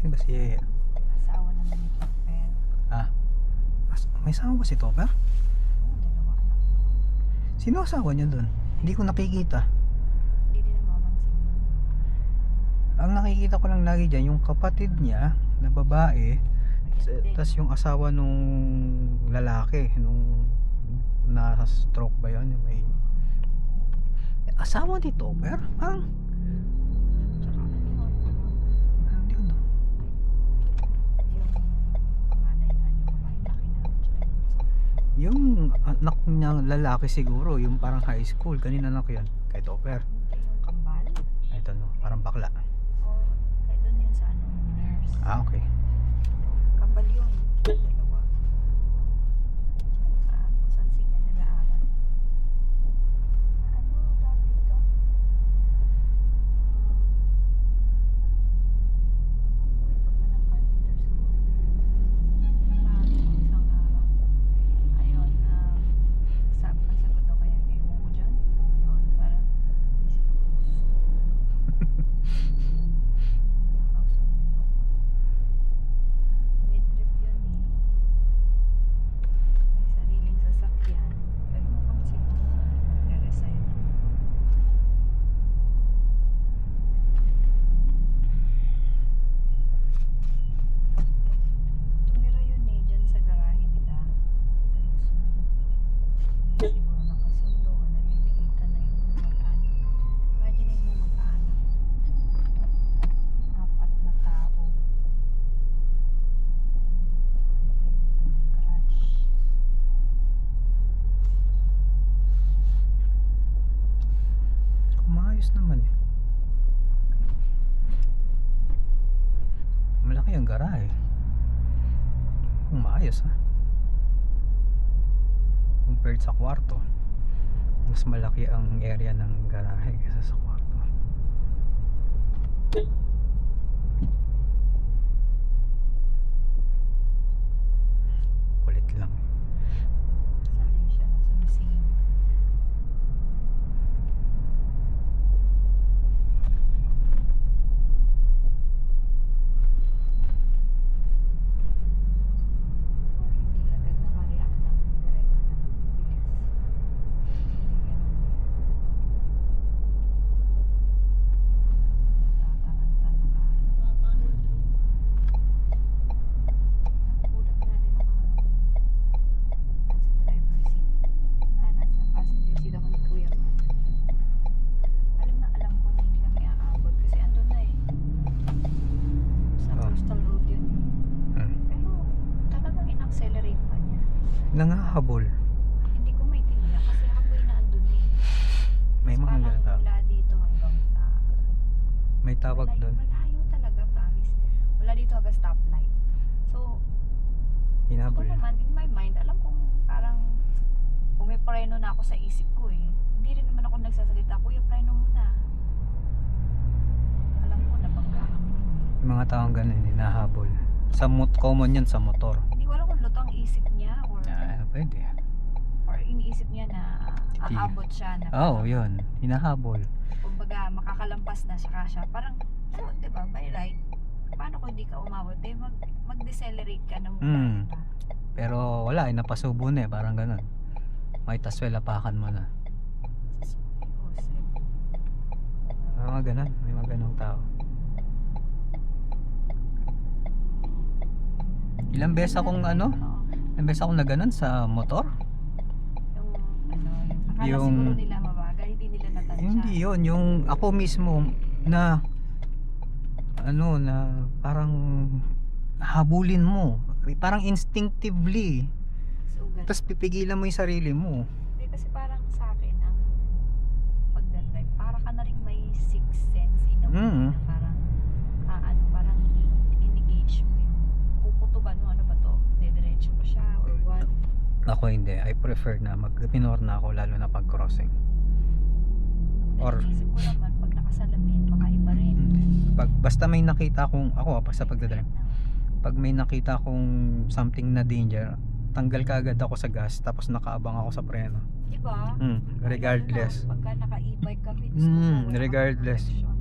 Sino ba si Yeye? Asawa naman ni Topper. Ah, may asawa ba si Topper? Oo, dalawa anak mo. Sino asawa niya doon? Hindi ko nakikita. Hindi din ang mamansin. Ang nakikita ko lang lagi dyan, yung kapatid niya na babae, Ayan din. tas yung asawa nung lalaki, nung nasa stroke ba yun? Yung may asawa ni Topper? Tsaka ano yun? Hindi ko na. Yung panganay nga niya babae, laki na. Tsaka Yung anak niya lalaki siguro, yung parang high school, kanina anak yan, kay Topper. hindi, yung kambal. Ay, ito no, parang bakla. O, kahit doon yun sa ano, nurse. Ah, okay. Kambal yun. Dalawa. Tsaka kung saan sige nag-aaral. Sa ano, tawag dito? Pagka ng carpenter school. Sabi ko isang araw. Ayun, ang sagot daw kaya ewan ko dyan. Ayun, parang isip ko. Nakausundo. May trip yun eh. May sariling sasakyan. Pero mukhang siguro nag-resign. Tumira yun eh, dyan sa garahe nila. Hindi siguro nakasundo or naliliitan na yung mag-anak. Imagine mo mag-anak. 4 na tao. Ano yung garage? Maayos naman eh. Malaki ang garahe. Maayos ha. Compared sa kwarto, mas malaki ang area ng garahe kaysa sa kwarto. Kulit lang. Sanay siya na sumisingin. Or hindi agad nakareact ng direkta ng bilis. Hindi ganun. Natataranta na nga. Nagulat nga din ako nung nasa driver's seat. Nasa passenger seat ako ni Kuya. Alam na alam ko na hindi kami aabot kasi andun na eh. Sa Oh. coastal road yun. Hmm. Pero talagang in-accelerate pa niya. Nangahabol. Hindi ko maintindihan kasi ako'y na andun eh. May mga Parang ganun tao. mula dito hanggang sa... May tawag malayo, doon. malayo talaga, promise. Wala dito hanggang stoplight. So, ako Hinabol. naman, in my mind, alam kong parang pumipreno na ako sa isip ko eh. Hindi rin naman ako nagsasalita, Kuya, preno muna. Alam ko, nabangga ako. Yung mga taong ganun, hinahabol. Common yan sa motor. Hindi ko alam kung lutang isip niya or Pwede. iniisip niya na aabot siya na Oo, parang, yun. Hinahabol. kumbaga makakalampas na siya parang oh, 'di ba, by right, paano kung hindi ka umabot mag-decelerate ka na muna, diba? Pero wala, napasubo na eh. Parang ganun. May taswel, apakan mo na. Joseph. May mga ganun. May mga ganung tao. Ilang beses akong Oo. ilang beses akong na ganun sa motor. Akala Yung- siguro nila mabagal, hindi nila natansya. Hindi yun, yung ako mismo na na parang habulin mo. Parang instinctively. Sugat. Tapos pipigilan mo yung sarili mo. Hindi, kasi parang sa akin ang pagdadrive, para ka na rin may sixth sense in a way na parang parang in-engage mo yung kukutuban mo, ano ba to? Dediretso ba siya or what? Ako hindi. I prefer na mag-minor na ako, lalo na pag crossing. Or Naisip ko naman, pag nakasalamin, baka iba rin. basta may nakita akong sa pagdadrive. Pag may nakita akong something na danger, tanggal ka agad ako sa gas, tapos nakaabang ako sa preno. Diba? Regardless. Pagka naka-e-bike kami, Diyos ko, wala kang Regardless. protection.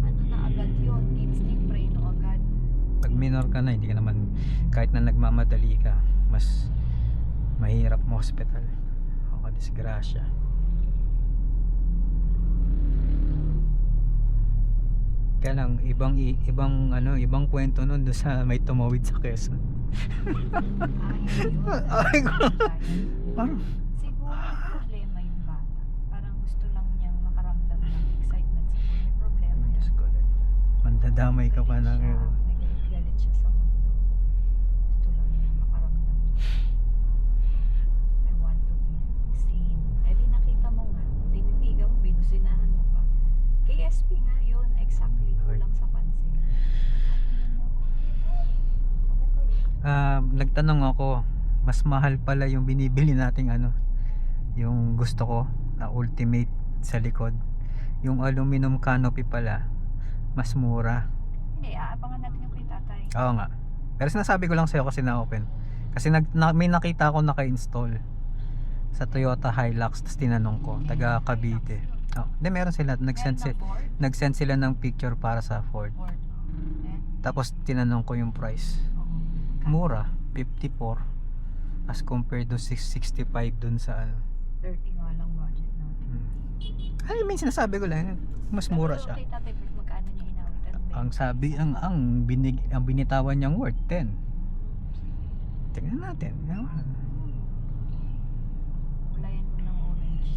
Ano na agad yun? Instinct preno agad. Pag minor ka na, hindi ka naman, kahit na nagmamadali ka, mas mahirap mo hospital o disgrasya. Kaya lang ibang ano, ibang kwento nun doon sa may tumawid sa Quezon. Ay ko. Parang Siguro may problema yung bata. Parang gusto lang niyang makaramdam ng excitement sa buhay. May problema yun. Diyos ko, mandadamay ka pa ng May galit siya sa mundo. Gusto lang niyang makaramdam. I want to be seen. Eh di nakita mo nga. Tinitigan mo, binusinahan mo pa. KSP nga yun. Exactly. Kulang sa pansin. nagtanong ako, mas mahal pala yung binibili nating ano, yung gusto ko na ultimate sa likod. Yung aluminum canopy pala mas mura. Hindi, aabangan natin yung kay tatay. Oo nga, pero sinasabi ko lang sa'yo kasi na-open. Kasi may nakita ako naka-install sa Toyota Hilux, tapos tinanong ko, taga Cavite. Oh, hindi, meron sila, nag-send sila ng picture para sa Ford. Tapos tinanong ko yung price. Mura, 54 as compared to 665 dun sa ano. 30 nga lang budget natin. I mean, sinasabi ko lang, mas mura siya. Kay tatay, magkano niya inawitan? Ang sabi, ang binitawan niyang worth 10. Tingnan natin. Ulayan mo ng orange.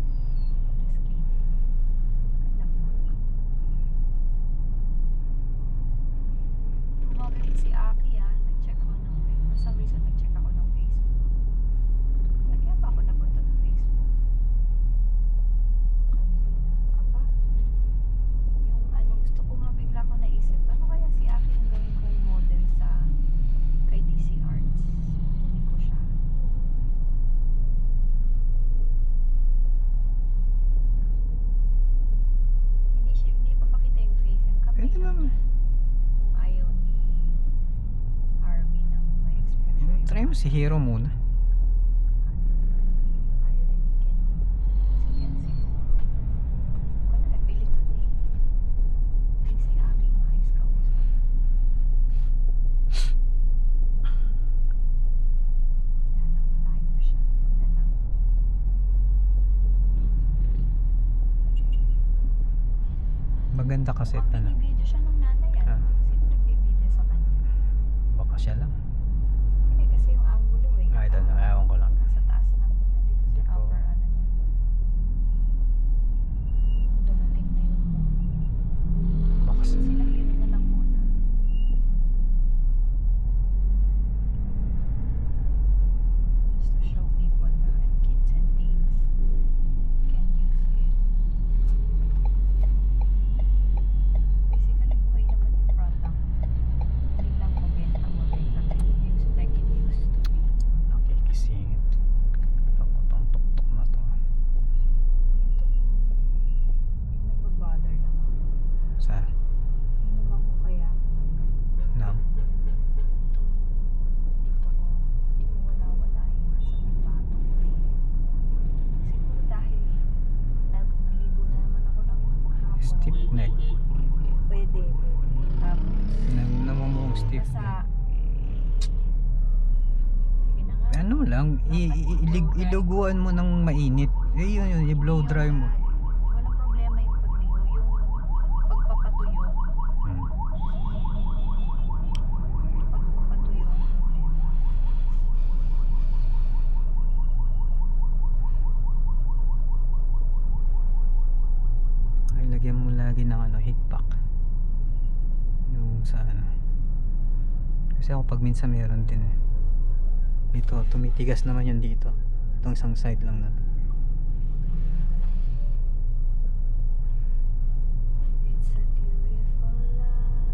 Skin. Ganda mo. Kumagaling si Aki nag-check ako ng Facebook. For some reason, nag-check ako ng Facebook. Kaya ba ako napunta sa Facebook? Kanina. Aba. Yung ano, gusto ko nga bigla ko naisip, ano kaya si Aki ang gawin kong model sa kay DC Arts? Hindi ko siya. Hindi pa pakita yung face. Yung kamay Pwede lang naman. yan. Kung ayaw ni Harvey ng may exposure yung Try mo si Hero muna. ayaw rin ni Ken. Si Ken siguro. Wala, pilitan eh. Hindi si Aki maayos kausap. Yan ang malayo siya. Wala lang. Maganda kasi Mukhang ano. binibidyo siya ng nanay Ah. Sino nagbibidyo sa kanya? Baka siya lang. Hindi kasi yung angulo I don't know, ewan ko lang. Nasa taas ng, nandito Hindi sa ko- upper ano niya. Dumating na yung Baka sila hero na lang muna. Just to show people na kids and teens can use it. Basically, buhay naman yung product. Hindi lang mabenta mo like it used to be. nakikisingit. Itong tuktok na to. Itong nagbabother lang ako. Sa Inuman ko kaya ito ng nam. itong dito ko, hindi mo wala-wala nasa may batong ay. Siguro dahil naligo na naman ako ng hapon. Stiff neck. Pwede. Tapos, Namumong stiff neck. nasa, sige na nga. Ano lang, iluguan mo ng mainit. Yun, i-blow dry mo. Walang problema yung pagligo. Yung pagpapatuyo. Hmm. Pagpapatuyo ang problema. Ay, lagyan mo lagi ng ano, heat pack. Yung sa ano. Kasi ako pag minsan meron din eh. Dito, tumitigas naman yan dito. Itong isang side lang na to. It's a beautiful life.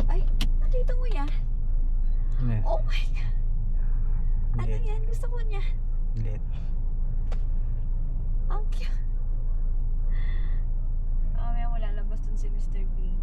Ay, nakita mo yan? Yun eh, Oh my God. Ano liit, yan? Gusto ko niya. liit. Ang cute. Mamaya mo lalabas dun si Mr. Bean.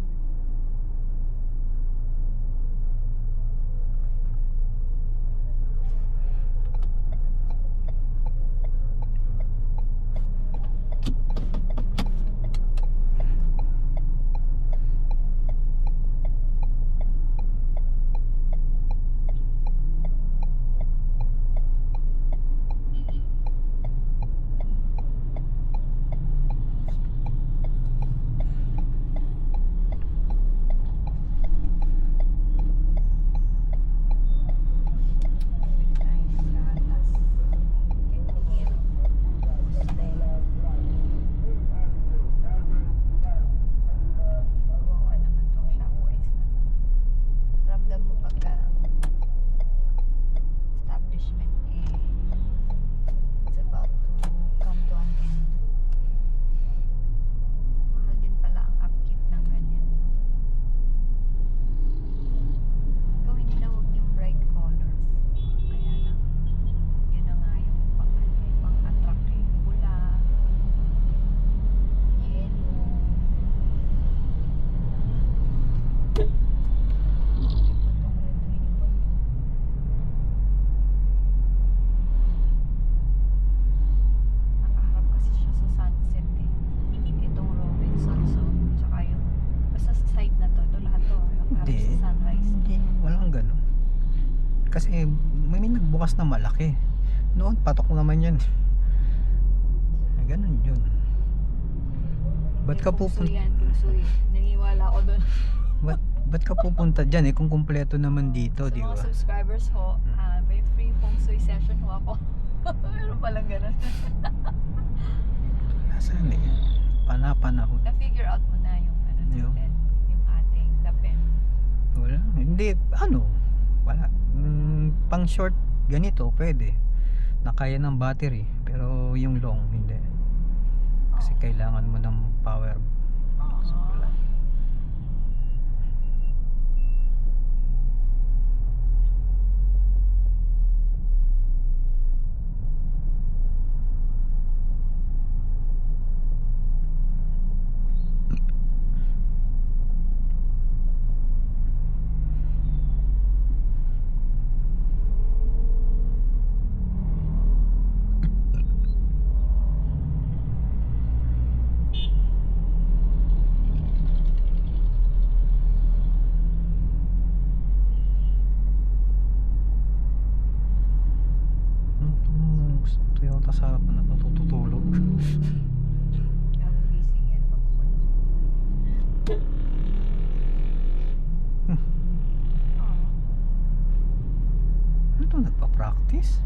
Kasi may nagbukas na malaki. Noon patok naman yan. Ganun yun. Ba't ka Feng pupunta? Shui yan, Feng Shui. Naniniwala ako doon. Ba't ka pupunta dyan eh kung kumpleto naman dito, Sa di mga ba? subscribers ho, may free Feng Shui session ho ako. Meron palang ganun. Nasaan eh? Panahon. Na-figure out mo na yung ano Yung? natin, yung ating dapin. Wala. Hindi, wala. Pang short, ganito, pwede. Nakaya ng battery. Pero yung long, hindi. Kasi kailangan mo ng power supply. Toyota sa harapan na natutulog. Gising yan pag wala. Ano to, nagpa-practice?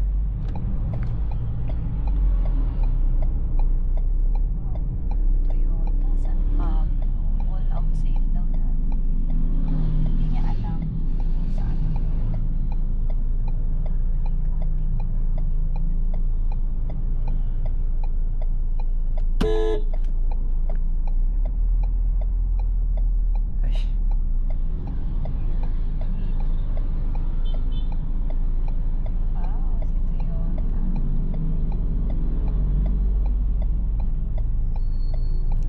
Toyota, San Pablo, all out sale daw na. Hindi niya alam kung saan. Ay, Si Toyota.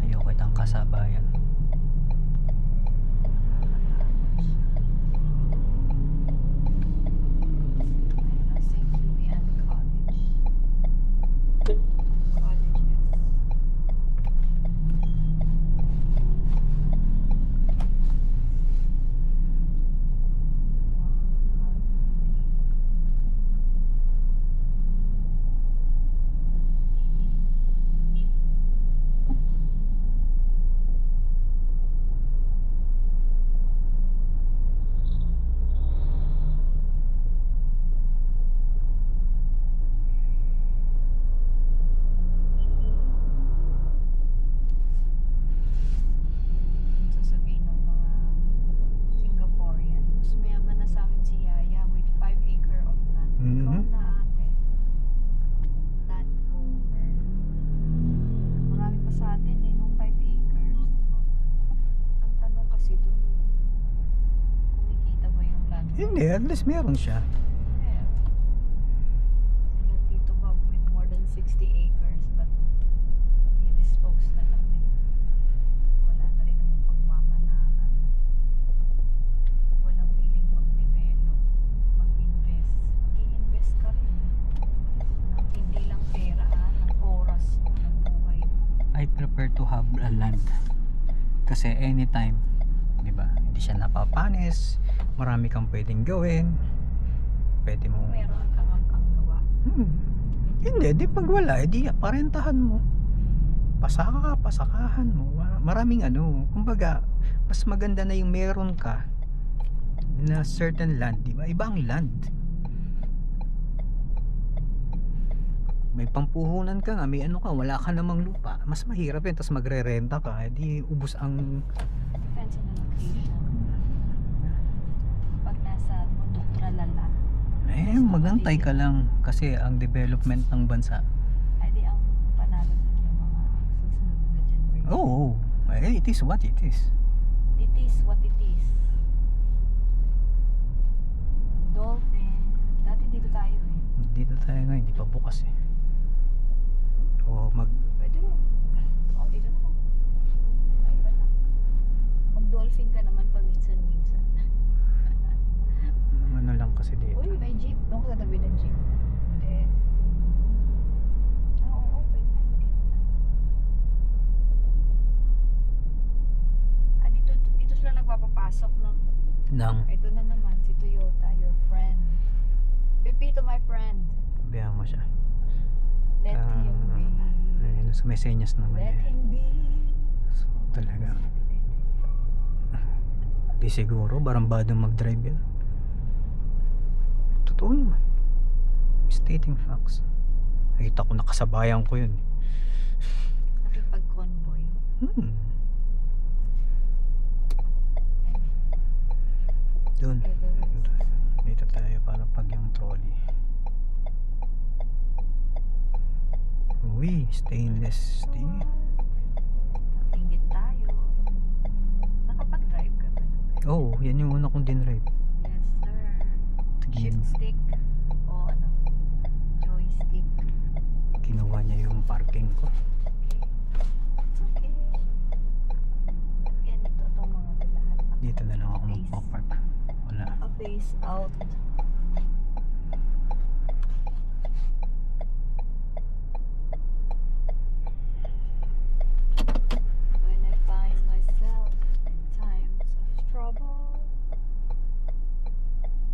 ayoko itang kasabayan. Ayun, St. Louis and College. Colleges. Sasabihin ng mga Singaporean, mas mayaman na sa amin si Yaya with 5 acre of land. Ikaw Mhm. na ate. Land owner. Marami pa sa atin eh, nung 5 acres. Ang tanong kasi doon, kumikita ba yung land? Hindi, at least meron siya. Well, sila Tito Bob with more than 60 acres but i-dispose na lang nila. Wala na rin yung pagmamanahan. Walang willing mag-develop, mag-invest. Mag-i-invest ka rin. Ng hindi lang pera, ng oras mo, ng buhay mo. I prefer to have a land. Kasi anytime, di ba? Hindi siya napapanis. Marami kang pwedeng gawin. Pwede mo. Meron kang gawa. Hindi, di pag wala, edi parentahan mo. Pasakahan mo. Maraming kumbaga, mas maganda na yung meron ka na certain land, di ba? Ibang land. May pampuhunan ka nga, may wala ka namang lupa. Mas mahirap yun, tapos magre-renta ka, edi ubos ang. Depends on the location. Pag nasa bundok tralala, Magantay ka lang kasi ang development ng bansa. ay di ang panalo dun yung mga susunod na generation. Oo, it is what it is. It is what it is. Dolphin. Dati dito tayo eh. Dito tayo ngayon, hindi pa bukas eh. Pwede mo. Oo, dito naman. May iba lang. Mag-dolphin ka naman paminsan-minsan. ano lang kasi dito. Uy, may jeep. Doon ka tatabi ng jeep. Hindi. Oo, open na. Hindi mo na. Dito sila nagpapapasok, no? Nang Ito na naman, si Toyota, your friend. Pepito, my friend. Sabihan mo siya. Let him be. Ayun, may senyas naman Let eh. him be. So, talaga. Di siguro, barambadong mag-drive yan. Totoo naman. Stating facts. Nakita ko nakasabayan ko yun. Nakipag-convoy. Doon. Everest. Dito tayo para pag yung trolley. Uy, stainless steel. Inggit tayo. Nakapag-drive ka ba? Oh, yan yung una kong dinrive. Yes, sir. Tigil. Shift stick o ano? Joystick. Kinuha niya yung parking ko. Okay. Ganito itong mga lahat. Dito na lang ako magpapark. Wala. Naka-face out. When I find myself in times of trouble,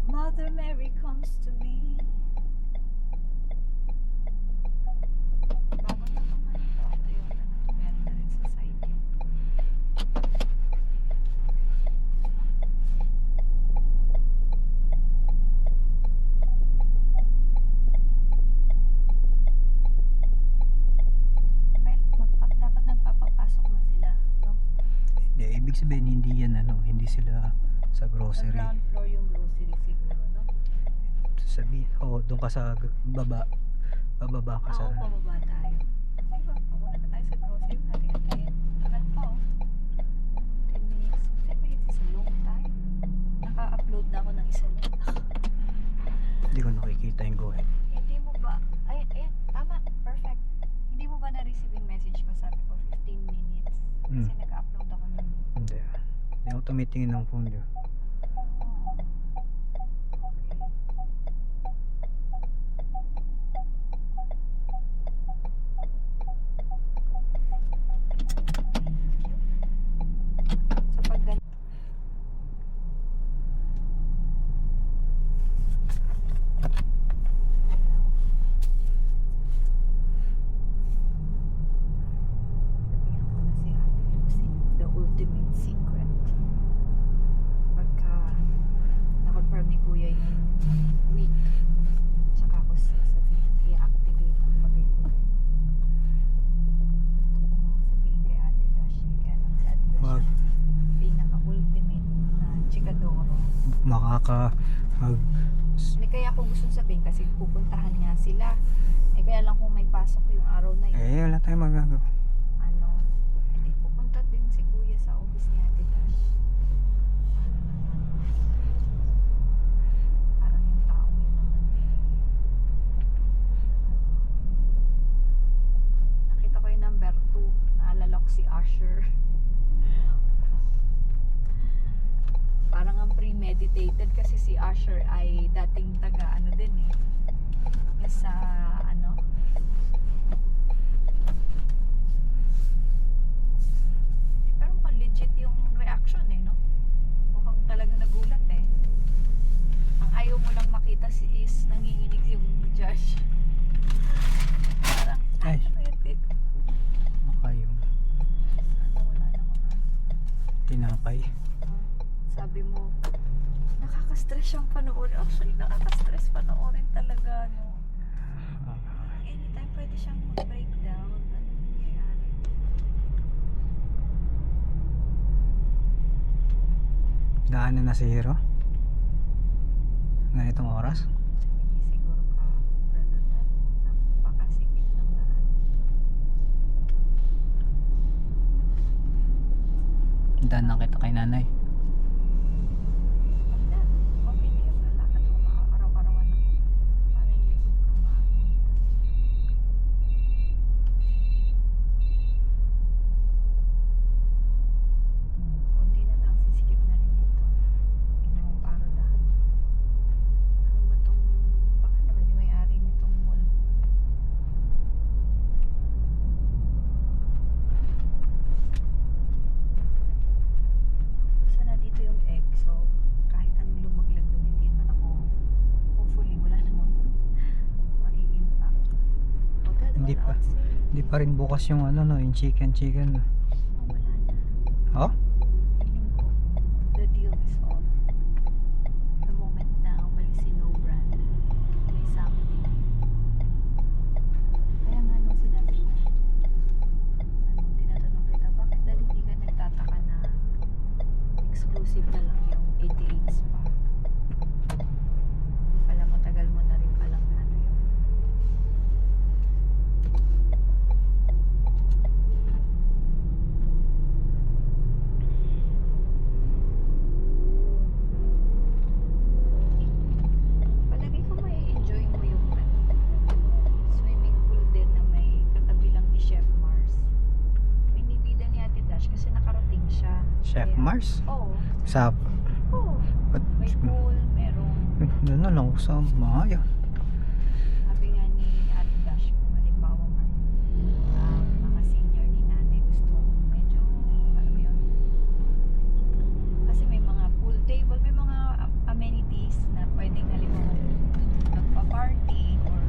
Mother Mary comes to me. Bago na naman ito. Ito yung meron na rin sa side yun. Dapat nagpapapasok na sila, no? Hindi, ibig sabihin hindi yan ano, hindi sila sa Sa grocery. ground floor yung grocery siguro, no? Sabi, doon ka sa baba. Bababa ka sa... Oo, pababa tayo. Sige ba? Pababa na tayo sa grocery natin. Tagal pa, oh. 10 minutes. 10 minutes is long time. Naka-upload na ako ng isa lang. Hindi ko nakikita yung go ahead. Hindi mo ba? Ay, tama. Perfect. Hindi mo ba na-receive yung message ko? Sabi ko, 15 minutes. Kasi naka-upload ako nun. Hindi. Hindi ako tumitingin ng phone yun. So, pag ganito, sabihan ko na si Ate Lucy, the ultimate secret. Pagka na-confirm ni Kuya yung week, tsaka ako sasabihin, i-activate ang bagay-bagay. Gusto ko nga sabihin kay Ate Dash, kaya lang si Ate Dash Wag. ang pinaka-ultimate na chikadoro. Hindi kaya ako gusto sabihin kasi pupuntahan niya sila. Kaya lang kung may pasok yung araw na yun, wala tayong magagawa. ano, hindi pupunta din si Kuya sa office ni Ate Dash. Parang yung taong yun naman nakita ko yung number 2, naalala ko si Usher. Parang ang premeditated kasi si Usher ay dating taga ano din eh. Sa ano? Pero mukhang legit yung reaction eh, no? Mukhang talaga nagulat eh. Ang ayaw mo lang makita is nanginginig yung judge. Parang, Ay. ano yun? Baka yung Ano, wala namang tinapay. sabi mo, nakaka-stress siyang panoorin. Actually, nakaka-stress panoorin talaga, no? Anytime pwede siyang mag-breakdown. Ano nangyayari? Daanan na si Hero? Ganitong oras? Hindi siguro ka product. Napakasikip ng daan. Daan na kita kay nanay. Wala. Okay na yun. Lalakad ko araw-arawan ako. Para yung likod ko makakita. Kunti na lang. Sisikip na rin dito. Ginawang parodahan. Ano ba tong... Baka naman yung may-ari nitong mall. Sa Hindi pa. Hindi pa rin bukas yung ano no, yung chicken. Oh, wala na. Oh? Feeling ko, the deal is off. The moment na umalis si No Brand, may something. Kaya nga nung sinabi ko, tinatanong kita, bakit dahil hindi ka nagtataka na exclusive na lang yung 88 spa? Pala matagal mo na rin palang ano yun. Palagi ko may enjoy mo yung swimming pool din na may katabi lang ni Chef Mars. Binibida ni Ate Dash kasi nakarating siya. Chef Kaya- Mars? Oo. Sa... Oo. Ba't... May pool, merong Doon na lang ako sa Maya. sabi nga ni Ate Dash kung halimbawa man mga senior ni nanay gusto medyo alam mo yun kasi may mga pool table, may mga amenities na pwedeng halimbawa magpa-party or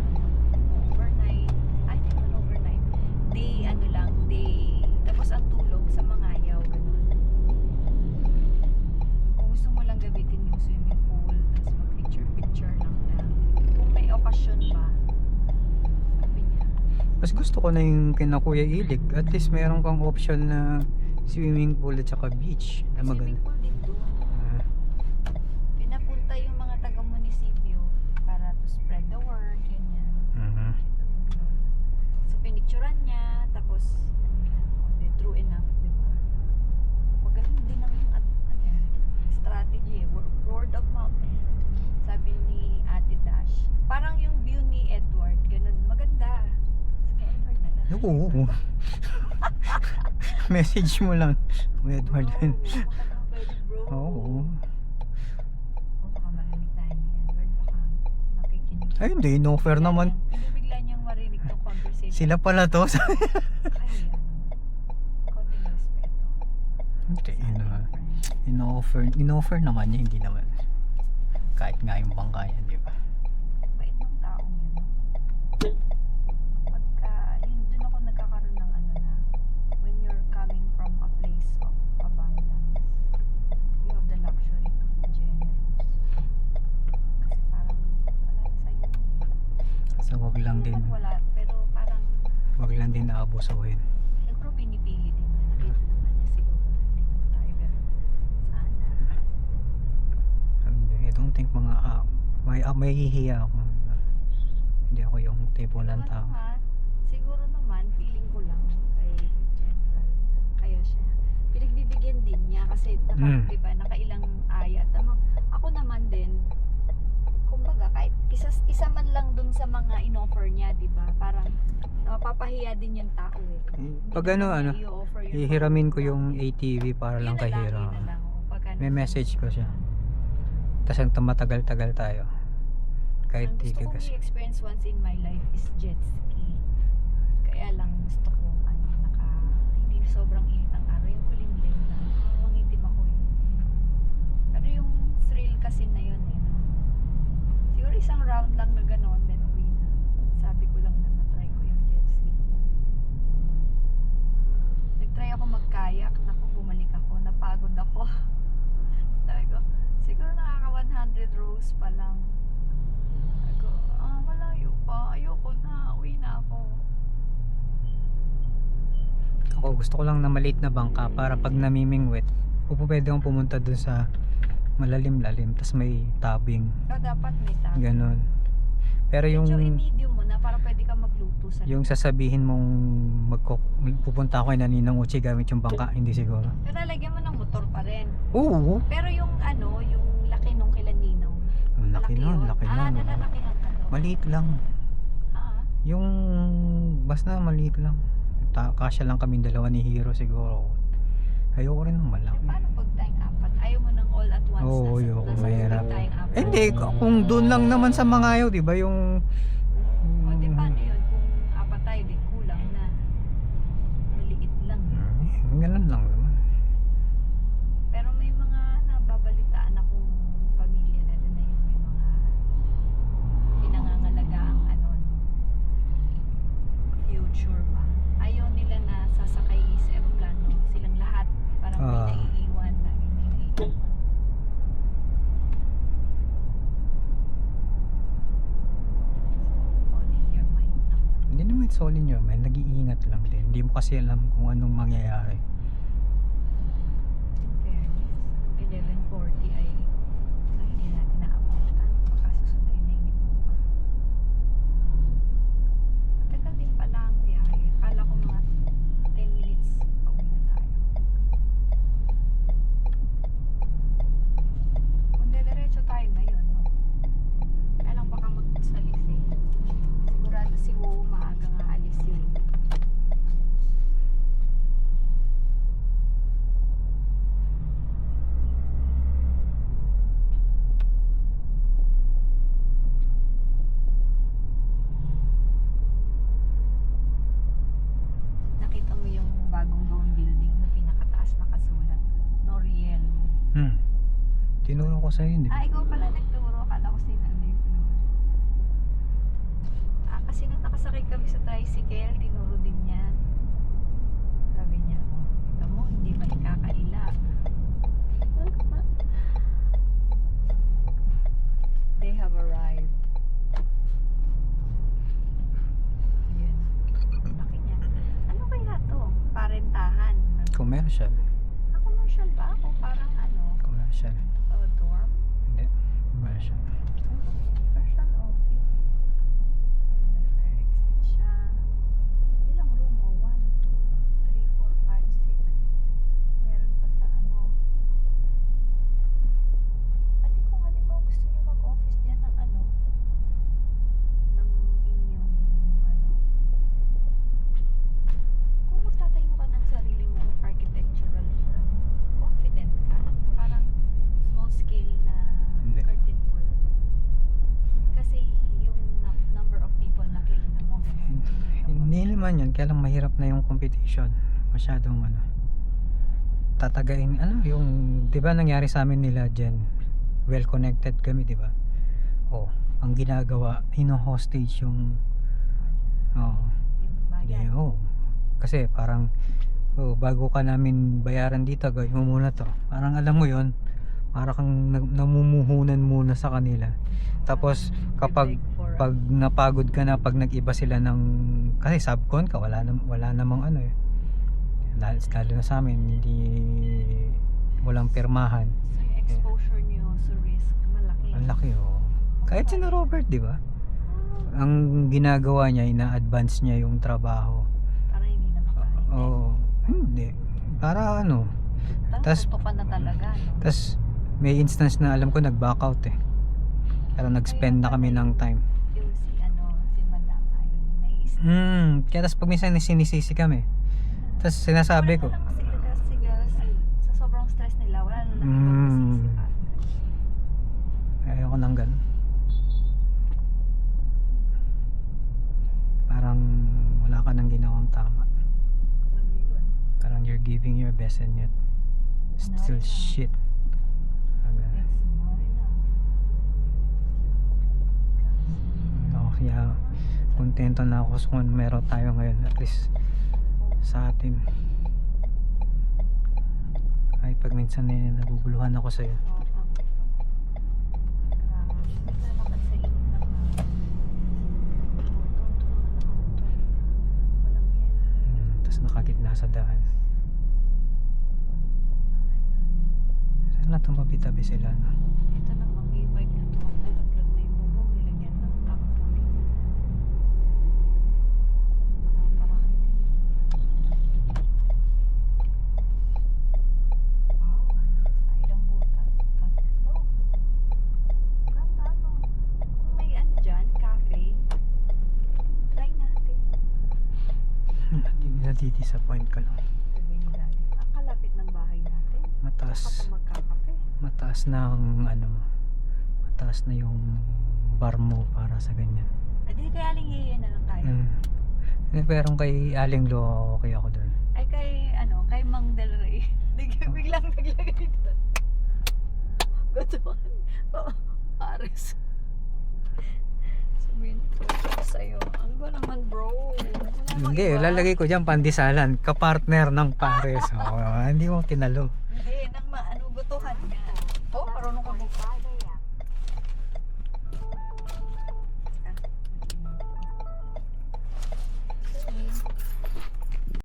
overnight hindi naman overnight day ano lang, day tapos ang tulog sa Mangayaw ganun. Kung gusto mo lang gamitin yung swimming pool tapos mag-picture lang na kung may okasyon ba sabi niya Mas gusto ko na yung kina Kuya Ilig. At least meron kang option na swimming pool at saka beach na swimming maganda. pool din doon. Ah, Pinapunta yung mga taga-munisipyo para to spread the word, ganyan. mhm. So, pinicturan niya, tapos, true enough, di ba? Magaling din ang strategy, word of mouth. Sabi ni Ate Dash, parang yung view ni Edward, ganun, maganda. Kay Edward na lang. Oo. Message mo lang. Kuya Edward. Bro, baka naman pwede, bro. Oo. O, baka marinig tayo ni Edward, baka nakikinig. Ay hindi, in-offer naman. Hindi bigla niyang marinig tong conversation. Sila pala to. Ay, konting respeto. Hindi, in-offer naman niya, hindi naman. Kahit nga yung bangka niya, di ba? Bait ng taong yun. Pagka, yun, dun ako nagkakaroon ng ano na, when you're coming from a place of abundance, you have the luxury to be generous. Kasi parang, wala na sa'yo yun eh. So wag lang Hindi din, naman wala, pero parang, wag lang din aabusuhin. siguro pinipili din niya. Nakita naman niya siguro na hindi naman tayo pero sana. I don't think mga may hihiya ako. Hindi ako yung tipo ng Ano tao. nga, siguro naman, feeling ko lang kay General, kaya siya, pinagbibigyan din niya kasi diba, nakailang ayat. Ako naman din, kumbaga, kahit isa man lang dun sa mga in-offer niya, diba, parang napapahiya din yung tao eh. Pag Hindi ano, naman niya i-offer yung hihiramin ko mga- yung ATV para Yun lang na kay lang, Hira. yun na lang. O, pagka May message ko siya. Tapos ang tumatagal-tagal tayo. Kahit Ang di gusto kong kasi. i-experience once in my life is jet ski. Kaya lang gusto ko hindi sobrang init ang araw, yung kulimlim na mangitim ako eh. Pero yung thrill kasi na yun eh. Siguro isang round lang na gano'n, then uwi na. Sabi ko lang na matry ko yung jet ski. Nagtry ako mag-kayak, naku bumalik ako, napagod ako. Sabi ko, siguro nakaka 100 rows pa lang. Sabi ko, malayo pa, ayoko na, uwi na ako. Ako gusto ko lang na maliit na bangka para pag namimingwit, pwede akong pumunta dun sa malalim-lalim. Tapos may tabing. So, dapat may tabi. Ganon. Pero yung Medyo i-medium mo na para pwede ka magluto sa yung sasabihin mong pupunta ako kay Naninang Uchi gamit yung bangka, hindi siguro. Pero lalagyan mo ng motor pa rin. Oo. Pero yung yung laki nung kila Ninong. Ang laki nun, yun. laki nun. Nalalakihan ka doon. Maliit lang. Yung basta maliit lang. Kasya lang kami dalawa ni Hero siguro. Ayoko rin ng malaki. Paano pag tayong apat? Ayaw mo ng all at once. Oo, ayoko, mahirap. Tayong apat. Hindi, kung doon lang naman sa Mangayaw, di ba yung... O di paano yun? Kung apat tayo, di kulang na. Maliit lang. Ganun lang naman. Pero may mga nababalitaan akong pamilya na doon na yung may mga pinangangalaga ang solid nyo, may nag-iingat lang din. Hindi mo kasi alam kung anong mangyayari. In fairness, 11:40 ay hindi natin naabutan. Baka susunduin na yung iba pa. Matagal din pala ang biyahe. Akala ko mga 10 minutes pauwi na tayo. Kung diretso tayo ngayon, no? Kaya lang baka magsalis eh. Sigurado si Wo maaga nga alis yun. Nakita mo yung bagong gawang building na pinakataas na kasulat, Noriel. Tinuro ko sa'yo, hindi ba? Ikaw pala nagturo. Akala ko sinanay yung tinuro. Kasi nung nakasakay kami sa tricycle, tinuro din niya. Sabi niya, oh, kita mo, hindi ba ikakaila? They have arrived. Ayan. Laki niya. Ano kaya to? Parentahan. Commercial. Commercial ba? O parang ano? Commercial. Dorm? Hindi. Commercial. Commercial office. Ano may fire exit siya? Ilang room mo? 1, 2, 3, 4, 5, 6. Meron pa sa ano. Pati kung halimbawa gusto nyo mag-office dyan ng ano, ng inyong ano. Kung magtatayo ka ng sarili mong architectural firm, confident ka. Parang small scale na Hindi. curtain wall. Kasi yung number of people na kilala mo. Hindi naman yan, kaya lang mahirap na yung competition. Masyadong ano. Tatagain, ano, yung, di ba nangyari sa amin nila dyan? Well connected kami, di ba? Oh, ang ginagawa, hostage yung, oh, Yung bayan. oh. Kasi parang, oh, bago ka namin bayaran dito, gawin mo muna to. Parang alam mo yon, parang kang namumuhunan muna sa kanila. Tapos kapag pag napagod ka na, pag nag-iba sila ng, kasi subcon ka, wala namang ano eh, lalo na sa amin, hindi, walang pirmahan. So yung exposure nyo sa risk, malaki. Ang laki, oh. Kahit si Robert, di ba? Ang ginagawa niya, ina-advance niya yung trabaho. Para hindi na makain. Oo, hindi, para ano. Tas- Tutukan na talaga, no? Tas may instance na alam ko nag-back out eh. Pero nag-spend na kami ng time. Yung si Madam ay nai-stress. Kaya tas pag minsan sinisisi kami. Tas sinasabi ko, Wala lang kasi sa sobrang stress nila, wala na lang Mm. magsisipan. ayoko nang ganun. Parang wala ka nang ginawang tama. Mali yun. Parang you're giving your best and yet still Wala. shit. Hanggang- It's not enough. Kaya kontento na ako kung meron tayo ngayon, at least sa atin. Ay pag minsan naguguluhan ako sa'yo. Tapos nakagitna sa daan. Sana tumabi-tabi sila, no? Ito namang e-bike na to. Nalaglag na yung bubong. Nilagyan ng tampuling. Parang wow. Sa ilang butas. 3. Ganda, no? Kung may ano dyan, cafe, try natin. Nadidisappoint ka lang. Ang kalapit ng bahay natin. Mataas, Baka pa magkakape. mataas na ang ano mo. Mataas na yung bar mo para sa ganyan. Di kaya aling na lang tayo. Pero kay Aling Lo, okay ako doon. Ay kay Mang Del Rey. Biglang naglagay doon. Gutuan. Pares. Sabihin ko sa'yo. Ano ba naman bro? Wala Hindi, bang iba? lalagay ko dyan pandisalan. Kapartner ng pares. Hindi mo tinalo. Hindi, nang gutuhan.